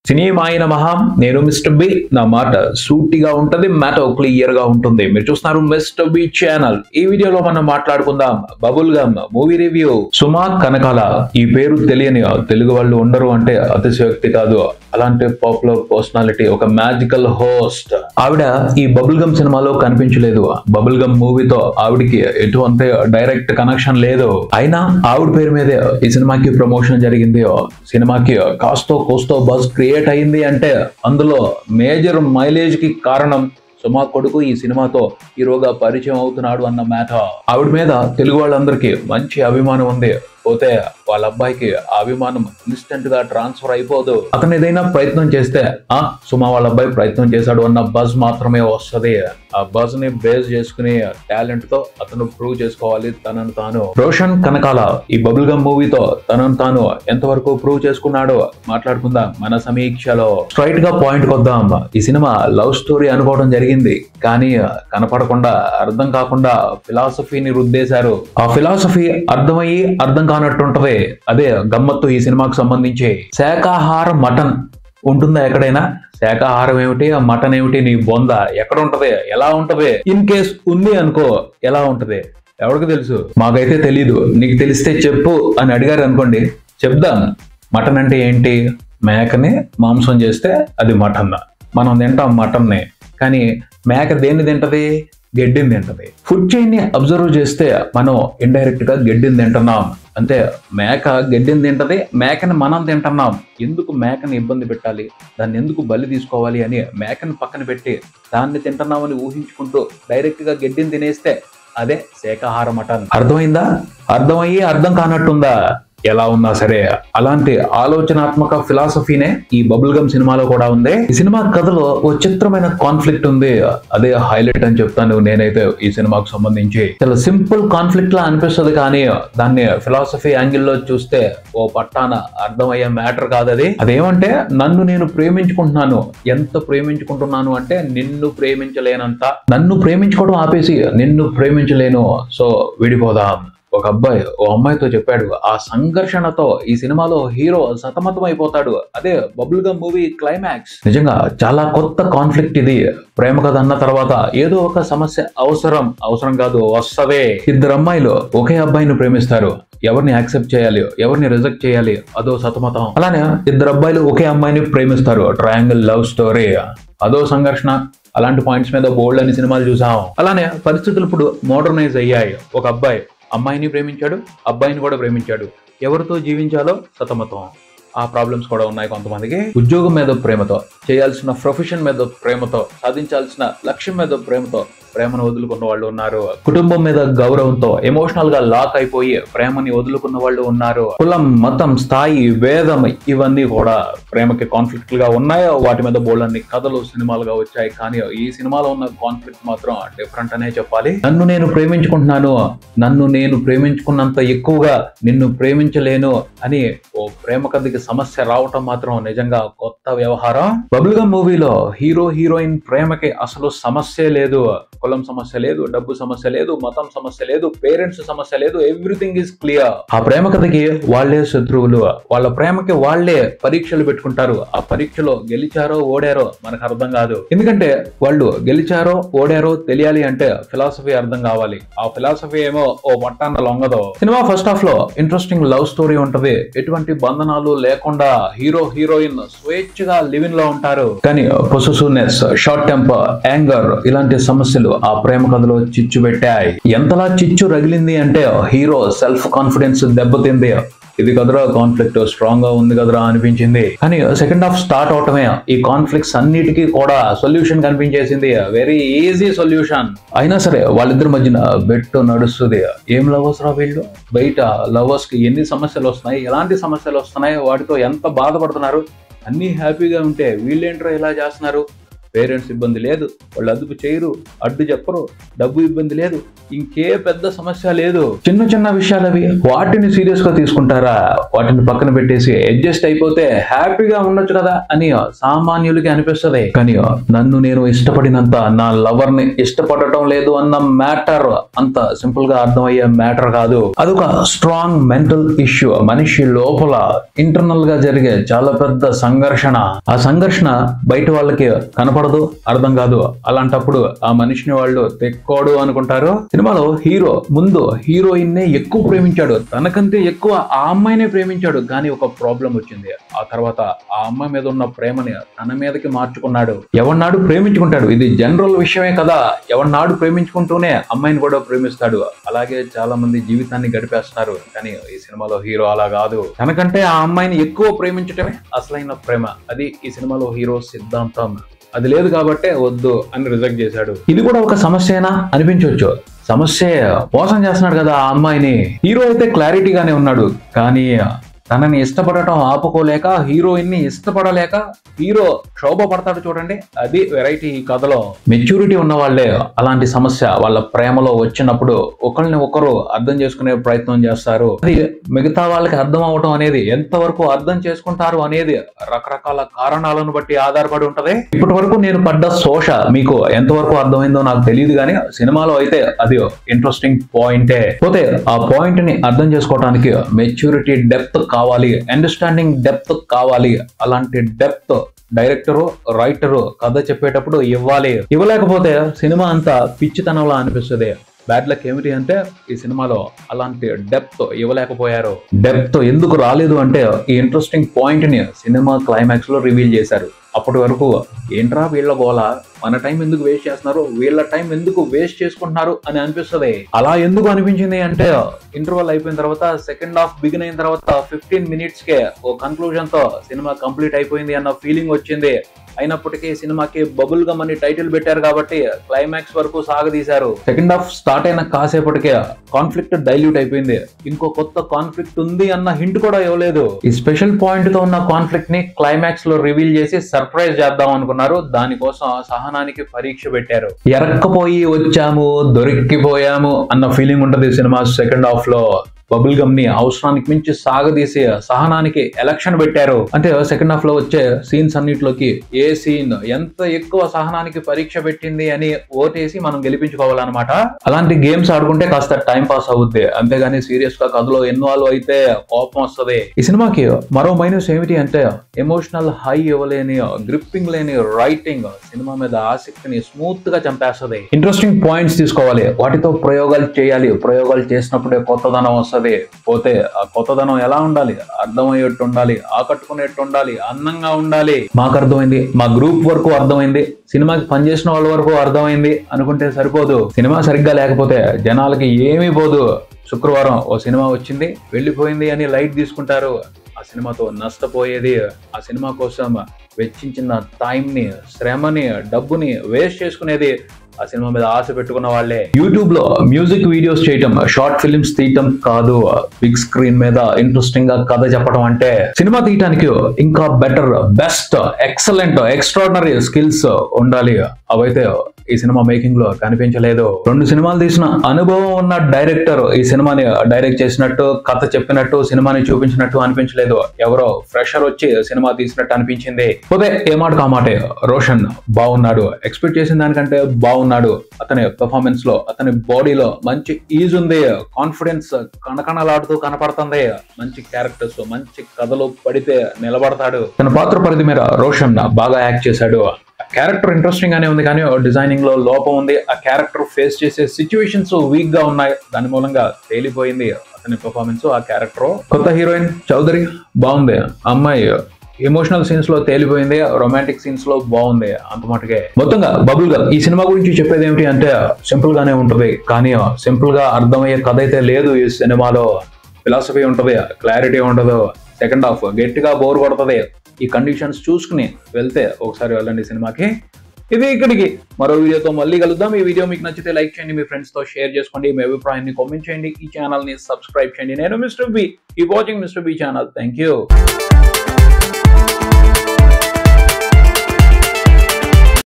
సినిమాయ నమః. నేను mister B. నా మాట సూటిగా ఉంటది, మ్యాటర్ క్లియర్ గా ఉంటుంది. మీరు చూస్తున్నారు మిస్టర్ బి ఛానల్. ఈ వీడియోలో మనం మాట్లాడుకుందాం బబుల్ గమ్ మూవీ రివ్యూ. సుమా కనకాల ఈ పేరు తెలియని తెలుగు వాళ్ళు ఉండరు అంటే అతిశయోక్తి కాదు. అలాంటి పాపులర్ పర్సనాలిటీ, ఒక మ్యాజికల్ హోస్ట్. ఆవిడ ఈ బబుల్ గమ్ సినిమాలో కనిపించలేదు. బబుల్ గమ్ మూవీతో ఆవిడికి ఎటువంటి డైరెక్ట్ కనెక్షన్ లేదు. అయినా ఆవిడ పేరు మీదే ఈ సినిమాకి ప్రమోషన్ జరిగింది. సినిమాకి కాస్తో కోస్తో బజ్ క్రియేట్ అయింది అంటే అందులో మేజర్ మైలేజ్ కి కారణం సుమా కొడుకు ఈ సినిమాతో హీరోగా పరిచయం అవుతున్నాడు అన్న మ్యాటర్. ఆవిడ మీద తెలుగు వాళ్ళందరికీ మంచి అభిమానం ఉంది. పోతే వాళ్ళ అబ్బాయికి ఆ అభిమానం ఇన్స్టెంట్ గా ట్రాన్స్ఫర్ అయిపోదు. అతను ఏదైనా ప్రయత్నం చేస్తే సుమా వాళ్ళ అబ్బాయి ప్రయత్నం చేశాడు అన్న బజ్ మాత్రమే వస్తుంది. ఆ బజ్ ని బేస్ చేసుకుని టాలెంట్ తో అతను ప్రూవ్ చేసుకోవాలి తనను తాను. రోషన్ కనకాల ఈ బబుల్ గమ్ మూవీతో తనను తాను ఎంతవరకు ప్రూవ్ చేసుకున్నాడో మాట్లాడుకుందాం మన సమీక్షలో. స్ట్రైట్ గా పాయింట్ కొద్దాం. ఈ సినిమా లవ్ స్టోరీ అనుకోవడం జరిగింది, కానీ కనపడకుండా అర్థం కాకుండా ఫిలాసఫీని రుద్దేశారు. ఆ ఫిలాసఫీ అర్థమయ్యి అర్థం కానట్టుంటది. అదే గమ్మత్తు ఈ సినిమాకు సంబంధించి. శాకాహార మటన్ ఉంటుందా ఎక్కడైనా? శాకాహారం ఏమిటి, ఆ మటన్ ఏమిటి, నీ బొంద ఎక్కడ ఉంటది, ఎలా ఉంటది? ఇన్ కేస్ ఉంది అనుకో, ఎలా ఉంటది ఎవరికి తెలుసు? మాకైతే తెలీదు. నీకు తెలిస్తే చెప్పు అని అడిగారు అనుకోండి, చెప్దాం. మటన్ అంటే ఏంటి? మేకని మాంసం చేస్తే అది మటన్. మనం తింటాం మటన్ని, కానీ మేక దేన్ని తింటది? గడ్డిని తింటది. ఫుడ్ చైన్ ని అబ్జర్వ్ చేస్తే మనం ఇండైరెక్ట్ గా గడ్డిని తింటున్నాం. అంటే మేక గడ్డిని తింటది, మేకని మనం తింటున్నాం. ఎందుకు మేకని ఇబ్బంది పెట్టాలి, దాన్ని ఎందుకు బలి తీసుకోవాలి అని మేకని పక్కన పెట్టి దాన్ని తింటున్నామని ఊహించుకుంటూ డైరెక్ట్ గా గడ్డిని తినేస్తే అదే శాకాహార మటన్. అర్థమైందా? అర్థమయ్యి అర్థం కానట్టుందా? ఎలా ఉన్నా సరే అలాంటి ఆలోచనాత్మక ఫిలాసఫీనే ఈ బబుల్ గమ్ సినిమాలో కూడా ఉంది. ఈ సినిమా కథలో ఓ చిత్రమైన కాన్ఫ్లిక్ట్ ఉంది. అదే హైలైట్ అని చెప్తాను నేనైతే ఈ సినిమాకు సంబంధించి. చాలా సింపుల్ కాన్ఫ్లిక్ట్ లా అనిపిస్తుంది, కానీ దాన్ని ఫిలాసఫీ యాంగిల్ లో చూస్తే ఓ పట్టాన అర్థమయ్యే మ్యాటర్ కాదు అది. అదేమంటే, నన్ను నేను ప్రేమించుకుంటున్నాను. ఎంత ప్రేమించుకుంటున్నాను అంటే నిన్ను ప్రేమించలేనంత. నన్ను ప్రేమించుకోవడం ఆపేసి నిన్ను ప్రేమించలేను, సో విడిపోదాం. ఒక అబ్బాయి ఓ అమ్మాయితో చెప్పాడు. ఆ సంఘర్షణతో ఈ సినిమాలో హీరో సతమతం అయిపోతాడు. అదే బబుల్ గమ్ మూవీ క్లైమాక్స్. నిజంగా చాలా కొత్త కాన్ఫ్లిక్ట్ ఇది. ప్రేమ కథ అన్న తర్వాత ఏదో ఒక సమస్య అవసరం కాదు, వస్తవే. ఇద్దరు అమ్మాయిలు ఒకే అబ్బాయిని ప్రేమిస్తారు. ఎవరిని యాక్సెప్ట్ చేయాలి, ఎవరిని రిజెక్ట్ చేయాలి, అదో సతమతం. అలానే ఇద్దరు అబ్బాయిలు ఒకే అమ్మాయిని ప్రేమిస్తారు. ట్రయాంగిల్ లవ్ స్టోరీ, అదో సంఘర్షణ. అలాంటి పాయింట్స్ మీద బోల్డ్ అని సినిమాలు చూసాం. అలానే పరిస్థితులు ఇప్పుడు మోడర్నైజ్ అయ్యాయి. ఒక అబ్బాయి అమ్మాయిని ప్రేమించాడు, అబ్బాయిని కూడా ప్రేమించాడు. ఎవరితో జీవించాలో సతమతం. ఆ ప్రాబ్లమ్స్ కూడా ఉన్నాయి కొంతమందికి. ఉద్యోగం మీద ప్రేమతో, చేయాల్సిన ప్రొఫెషన్ మీద ప్రేమతో, సాధించాల్సిన లక్ష్యం మీద ప్రేమతో ప్రేమను వదులుకున్న వాళ్ళు ఉన్నారు. కుటుంబం మీద గౌరవంతో ఎమోషనల్ గా లాక్ అయిపోయి ప్రేమని వదులుకున్న వాళ్ళు ఉన్నారు. కులం, మతం, స్థాయి, భేదం ఇవన్నీ కూడా ప్రేమకి కాన్ఫ్లిక్ట్ గా ఉన్నాయి. వాటి మీద బోల్డన్ని కథలు సినిమాలుగా వచ్చాయి, కానీ ఈ సినిమాలో ఉన్న కాన్ఫ్లిక్ట్ మాత్రం డిఫరెంట్ అనే చెప్పాలి. నన్ను నేను ప్రేమించుకుంటున్నాను, నన్ను నేను ప్రేమించుకున్నంత ఎక్కువగా నిన్ను ప్రేమించలేను అని ఓ ప్రేమ కథకి సమస్య రావటం మాత్రం నిజంగా కొత్త వ్యవహారం. బబుల్ గమ్ మూవీలో హీరో హీరోయిన్ ప్రేమకి అసలు సమస్య లేదు. కులం సమస్య లేదు, డబ్బు సమస్య లేదు, మతం సమస్య లేదు, పేరెంట్స్ సమస్య లేదు. Everything is clear. ఆ ప్రేమ కథకి వాళ్లే శత్రువులు. వాళ్ళ ప్రేమకి వాళ్లే పరీక్షలు పెట్టుకుంటారు. ఆ పరీక్షలో గెలిచారో ఓడారో మనకు అర్థం కాదు. ఎందుకంటే వాళ్ళు గెలిచారో ఓడారో తెలియాలి అంటే ఫిలాసఫీ అర్థం కావాలి. ఆ ఫిలాసఫీ ఏమో ఓ పట్టాన లొంగదు. సినిమా ఫస్ట్ హాఫ్ లో ఇంట్రెస్టింగ్ లవ్ స్టోరీ ఉంటది. ఎటువంటి బంధనాలు లేకుండా హీరో హీరోయిన్ స్వేచ్ఛగా లివింగ్ లో ఉంటారు. కానీ పొసెసివ్నెస్, షార్ట్ టెంపర్, యాంగర్ ఇలాంటి సమస్యలు ఆ ప్రేమ కథలో చిచ్చు పెట్టాయి. ఎంతలా చిచ్చు రగిలింది అంటే హీరో సెల్ఫ్ కాన్ఫిడెన్స్ దెబ్బతింది. ఇది కదరా కాన్ఫ్లిక్ట్, స్ట్రాంగ్ గా ఉంది కదరా అనిపించింది. కానీ సెకండ్ హాఫ్ స్టార్ట్ అవటమే ఈ కాన్ఫ్లిక్ట్స్ అన్నిటికీ కూడా సొల్యూషన్ కనిపించేసింది. Very easy solution. అయినా సరే వాళ్ళిద్దరి మధ్యన బెట్ నడుస్తుంది. ఏం లవర్స్ రా వీళ్ళు, బయట లవర్స్ కి ఎన్ని సమస్యలు వస్తున్నాయి, ఎలాంటి సమస్యలు వస్తున్నాయి, వాటితో ఎంత బాధపడుతున్నారు. అన్ని హ్యాపీగా ఉంటే వీళ్ళేంట్రా ఇలా చేస్తున్నారు, పేరెంట్స్ ఇబ్బంది లేదు, వాళ్ళు అదుపు చేయరు, అడ్డు చెప్పరు, డబ్బు ఇబ్బంది లేదు, ఇంకే పెద్ద సమస్య లేదు. చిన్న చిన్న విషయాలు అవి, వాటిని సీరియస్ గా తీసుకుంటారా? వాటిని పక్కన పెట్టేసి అడ్జస్ట్ అయిపోతే హ్యాపీగా ఉండొచ్చు కదా అని సామాన్యులకి అనిపిస్తుంది. కానీ నన్ను నేను ఇష్టపడినంత నా లవర్ ని ఇష్టపడటం లేదు అన్న మ్యాటర్ అంత సింపుల్ గా అర్థమయ్యే మ్యాటర్ కాదు. అదొక స్ట్రాంగ్ మెంటల్ ఇష్యూ. మనిషి లోపల ఇంటర్నల్ గా జరిగే చాలా పెద్ద సంఘర్షణ. ఆ సంఘర్షణ బయట వాళ్ళకి కనపడదు, అర్థం కాదు. అలాంటప్పుడు ఆ మనిషిని వాళ్ళు తెక్కోడు అనుకుంటారు. సినిమాలో హీరో ముందు హీరోయిన్ నే ఎక్కువ ప్రేమించాడు, తనకంటే ఎక్కువ ఆ అమ్మాయినే ప్రేమించాడు. కానీ ఒక ప్రాబ్లం వచ్చింది. ఆ తర్వాత ఆ అమ్మాయి మీద ఉన్న ప్రేమని తన మీదకి మార్చుకున్నాడు. ఎవరినాడు ప్రేమించుకుంటాడు, ఇది జనరల్ విషయమే కదా. ఎవరినాడు ప్రేమించుకుంటూనే అమ్మాయిని కూడా ప్రేమిస్తాడు. అలాగే చాలా మంది జీవితాన్ని గడిపేస్తున్నారు. కానీ ఈ సినిమాలో హీరో అలా కాదు. తనకంటే ఆ అమ్మాయిని ఎక్కువ ప్రేమించటమే అసలైన ప్రేమ. అది ఈ సినిమాలో హీరో సిద్ధాంతం. అది లేదు కాబట్టే వద్దు అని రిజెక్ట్ చేశాడు. ఇది కూడా ఒక సమస్యేనా అనిపించవచ్చు. సమస్య, మోసం చేస్తున్నాడు కదా ఆ అమ్మాయిని. హీరో అయితే క్లారిటీగానే ఉన్నాడు. కానీ తనని ఇష్టపడటం ఆపుకోలేక, హీరోయిన్ ని ఇష్టపడలేక హీరో క్షోభ పడతాడు చూడండి. అది వెరైటీ ఈ కథలో. మెచ్యూరిటీ ఉన్న వాళ్ళే అలాంటి సమస్య వాళ్ళ ప్రేమలో వచ్చినప్పుడు ఒకరిని ఒకరు అర్థం చేసుకునే ప్రయత్నం చేస్తారు. అది మిగతా వాళ్ళకి అర్థం అవటం అనేది, ఎంతవరకు అర్థం చేసుకుంటారు అనేది రకరకాల కారణాలను బట్టి ఆధారపడి ఉంటది. ఇప్పటి వరకు నేను పడ్డ శోష మీకు ఎంతవరకు అర్థమైందో నాకు తెలియదు, కానీ సినిమాలో అయితే అది ఇంట్రెస్టింగ్ పాయింటే. పోతే ఆ పాయింట్ ని అర్థం చేసుకోవడానికి మెచ్యూరిటీ, డెప్త్ కావాలి, అండర్స్టాండింగ్ డెప్త్ కావాలి. అలాంటి డెప్త్ డైరెక్టరు, రైటరు కథ చెప్పేటప్పుడు ఇవ్వాలి. ఇవ్వలేకపోతే సినిమా అంతా పిచ్చితనంలా అనిపిస్తుంది. బ్యాడ్ లక్ ఏమిటి అంటే ఈ సినిమాలో అలాంటి డెప్త్ ఇవ్వలేకపోయారు. డెప్త్ ఎందుకు రాలేదు అంటే ఈ ఇంట్రెస్టింగ్ పాయింట్ ని సినిమా క్లైమాక్స్ లో రివీల్ చేశారు. అప్పటి వరకు ఏంట్రా వీళ్ళ గోల, మన టైం ఎందుకు వేస్ట్ చేస్తున్నారు, వీళ్ళ టైం ఎందుకు వేస్ట్ చేసుకుంటున్నారు అని అనిపిస్తుంది. అలా ఎందుకు అనిపించింది అంటే ఇంటర్వల్ అయిపోయిన తర్వాత, సెకండ్ హాఫ్ బిగిన్ అయిన తర్వాత 15 minutes కే ఓ కన్క్లూజన్ తో సినిమా కంప్లీట్ అయిపోయింది అన్న ఫీలింగ్ వచ్చింది. అయినప్పటికీ సినిమాకి బబుల్ గమ్ అని టైటిల్ పెట్టారు కాబట్టి క్లైమాక్స్ వరకు సాగదీశారు. సెకండ్ హాఫ్ స్టార్ట్ అయిన కాసేపటికే కాన్ఫ్లిక్ట్ డైల్యూట్ అయిపోయింది. ఇంకో కొత్త కాన్ఫ్లిక్ట్ ఉంది అన్న హింట్ కూడా ఇవ్వలేదు. ఈ స్పెషల్ పాయింట్ తో ఉన్న కాన్ఫ్లిక్ట్ ని క్లైమాక్స్ లో రివీల్ చేసి సర్ప్రైజ్ చేద్దాం అనుకున్నారు. దానికోసం సహనానికి పరీక్ష పెట్టారు. ఎరక్కపోయి వచ్చాము, దొరికిపోయాము అన్న ఫీలింగ్ ఉంటది సినిమా సెకండ్ హాఫ్ లో. బబుల్ గమ్ ని అవసరానికి మించి సాగదీసి సహనానికి ఎలక్షన్ పెట్టారు. అంటే సెకండ్ హాఫ్ లో వచ్చే సీన్స్ అన్నిటిలోకి ఏ సీన్ ఎంత ఎక్కువ సహనానికి పరీక్ష పెట్టింది అని ఓటేసి మనం గెలిపించుకోవాలన్నమాట. అలాంటి గేమ్స్ ఆడుకుంటే కాస్త టైం పాస్ అవుద్ది, అంతేగాని సీరియస్ గా కథలో ఇన్వాల్వ్ అయితే కోపం వస్తుంది. ఈ సినిమాకి మరో మైనస్ ఏమిటి అంటే ఎమోషనల్ హై ఇవ్వలేని, గ్రిప్పింగ్ లేని రైటింగ్ సినిమా మీద ఆసక్తిని స్మూత్ గా చంపేస్తుంది. ఇంట్రెస్టింగ్ పాయింట్స్ తీసుకోవాలి, వాటితో ప్రయోగాలు చేయాలి. ప్రయోగాలు చేసినప్పుడే కొత్తదనం వస్తుంది. పోతే ఆ కొత్తదనం ఎలా ఉండాలి, అర్థమయ్యేట్టు ఉండాలి, ఆకట్టుకునేట్టు ఉండాలి, అందంగా ఉండాలి. మాకు అర్థమైంది, మా గ్రూప్ వరకు అర్థమైంది, సినిమాకి పనిచేసిన వాళ్ళ వరకు అర్థమైంది అనుకుంటే సరిపోదు. సినిమా సరిగ్గా లేకపోతే జనాలకి ఏమీ పోదు. శుక్రవారం ఓ సినిమా వచ్చింది, వెళ్ళిపోయింది అని లైట్ తీసుకుంటారు. ఆ సినిమాతో నష్టపోయేది, ఆ సినిమా కోసం వెచ్చించిన టైంని, శ్రమని, డబ్బుని వేస్ట్ చేసుకునేది ఆ సినిమా మీద ఆశ పెట్టుకున్న వాళ్ళే. యూట్యూబ్ లో మ్యూజిక్ వీడియోస్ చేయటం, షార్ట్ ఫిల్మ్స్ తీయటం కాదు, బిగ్ స్క్రీన్ మీద ఇంట్రెస్టింగ్ గా కథ చెప్పడం అంటే సినిమా తీయటానికి ఇంకా better, best, excellent, extraordinary skills ఉండాలి. అవైతే ఈ సినిమా మేకింగ్ లో కనిపించలేదు. 2 సినిమాలు తీసిన అనుభవం ఉన్న డైరెక్టర్ ఈ సినిమాని డైరెక్ట్ చేసినట్టు, కథ చెప్పినట్టు, సినిమాని చూపించినట్టు అనిపించలేదు. ఎవరో ఫ్రెషర్ వచ్చి సినిమా తీసినట్టు అనిపించింది. పోతే ఏ మాట కామాటే రోషన్ బాగున్నాడు, ఎక్స్పెక్ట్ చేసిన దానికంటే బాగున్నాడు. అతని పెర్ఫార్మెన్స్ లో, అతని బాడీలో మంచి ఈజ్ ఉంది, కాన్ఫిడెన్స్ కణకణలాడుతూ కనపడుతుంది. మంచి క్యారెక్టర్స్, మంచి కథలు పడితే నిలబడతాడు. తన పాత్ర పరిధి మీద రోషన్ బాగా యాక్ట్ చేశాడు. క్యారెక్టర్ ఇంట్రెస్టింగ్ గానే ఉంది, కానీ డిజైనింగ్ లో లోపం ఉంది. ఆ క్యారెక్టర్ ఫేస్ చేసే సిచ్యువేషన్స్ వీక్ గా ఉన్నాయి. దాని మూలంగా తేలిపోయింది అతని పెర్ఫార్మెన్స్, ఆ క్యారెక్టర్. కొత్త హీరోయిన్ చౌదరి బాగుంది. అమ్మాయి ఎమోషనల్ సీన్స్ లో తేలిపోయింది, రొమాంటిక్ సీన్స్ లో బాగుంది. అంత మటుకే. మొత్తంగా బబుల్ గమ్ ఈ సినిమా గురించి చెప్పేది ఏమిటి అంటే సింపుల్ గానే ఉంటది, కానీ సింపుల్ గా అర్థమయ్యే కథ అయితే లేదు. ఈ సినిమాలో ఫిలాసఫీ ఉంటది, క్లారిటీ ఉండదు. సెకండ్ హాఫ్ గట్టిగా బోర్ కొడుతుంది. ఈ కండిషన్స్ చూసుకుని వెళ్తే ఒకసారి వెళ్ళండి సినిమాకి. ఇది ఇక్కడికి. మరో వీడియోతో మళ్ళీ కలుద్దాం. ఈ వీడియో మీకు నచ్చితే లైక్ చేయండి, మీ ఫ్రెండ్స్ తో షేర్ చేసుకోండి, మీ అభిప్రాయాన్ని కామెంట్ చేయండి, ఈ ఛానల్ ని సబ్స్క్రైబ్ చేయండి. నేను మిస్టర్ బి, ఈ watching mister B channel. Thank you.